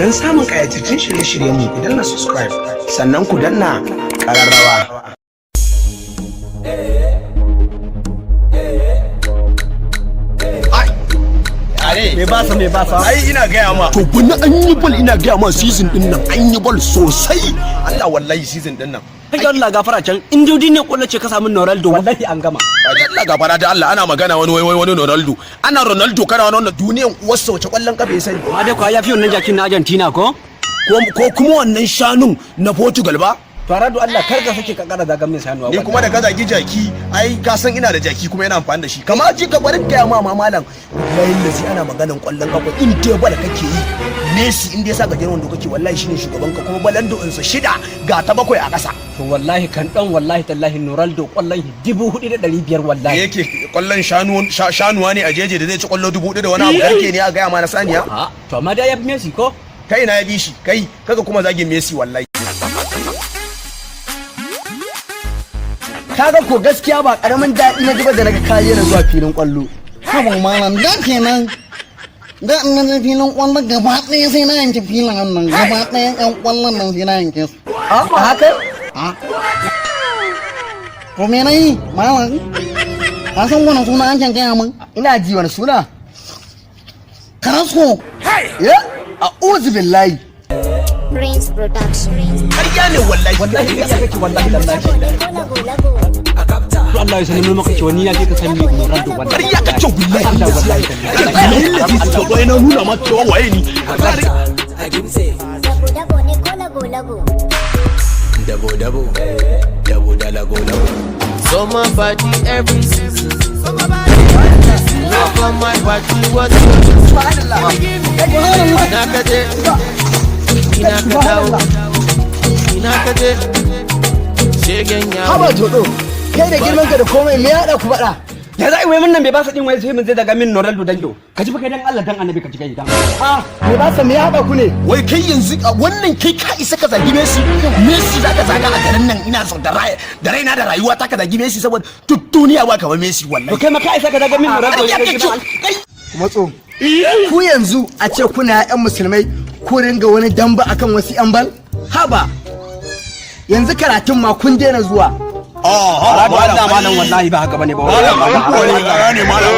Don samun ƙayatattun shirye-shiryenmu ku danna subscribe sannan ku danna ƙararrawa. Me ba sa ai ina gaya ma to bana an yi ball ina gaya ma season din nan an yi ball sosai Allah wallahi season din nan kai Allah gafara can in dai ne kullu ce ka samu Ronaldo wallahi an gama Allah gafara da Allah ana magana wani Ronaldo ana Ronaldo kana wannan duniyan uwarsa wace kwallon kafa ya sani ma dai ko ya fi wannan jakin na Argentina ko kuma wannan shanun na Portugal ba Faradu Allah kar ka sake ka kara zagan min sanuwa ni kuma da ka zagi jaki ai ka san ina da jaki kuma yana amfani da shi kama ji ka barin gaya ma malam wallahi lazi ana maganan kwallon kafa in dai bala kake yi Messi in dai sa gajeren wanda kake wallahi shine shugaban ka kuma balando in sa 6 ga ta 7 a ƙasa to wallahi kan dan wallahi tallahi Ronaldo kwallon 4500 wallahi yake kwallon shanuwa ne a jeje da zai ci kwallo 4000 da wani abu garke ne a gaya ma na saniya to amma da ya bi Messi ko kai na ya bi shi kai kaga kuma zagin Messi wallahi kaga ko gaskiya ba karamin daɗi na jiba da naga kayi na zuwa filin kwallo haba malam da kenan da ina da filin kwallo gaba ɗaya sai na yanke filin nan gaba ɗaya ƴan kwallon nan sai na yanke su a haka to me nayi malam ka san wani suna an can gaya min ina ji wani suna Karasko ya a'udhu billahi Prince Production. ƙarya ne wallahi ya kake wallahi tallahi Allah ya sani maka cewa ni ya je ka san ni Ronaldo wallahi ƙarya kace wallahi Allah wallahi wallahi lazi to bai na nuna ma cewa waye ni Dabo dalago. Summer party every season. Love on my party, what Inakade shegen ya haba todo kai da girman ka da komai me ya hada ku faɗa ya zai wai mun nan bai ba sa din wai sai mun zai daga min Ronaldo danjo ka ji fa kai dan Allah dan annabi ka ji kai dan me ba sa me ya hada ku ne wai kai yanzu wannan kai ka isa ka zagi Messi zaka zaga a garin nan ina son da raina da rayuwa ta ka zagi Messi saboda duk duniya ba kamar Messi wallahi to kai ma ka isa ka daga min Ronaldo matso ku yanzu a ce kuna ƴan musulmai ku ringa wani damba akan wasu ƴan bal haba yanzu karatun ma kun daina zuwa malam wallahi ba haka bane ba malam ne malam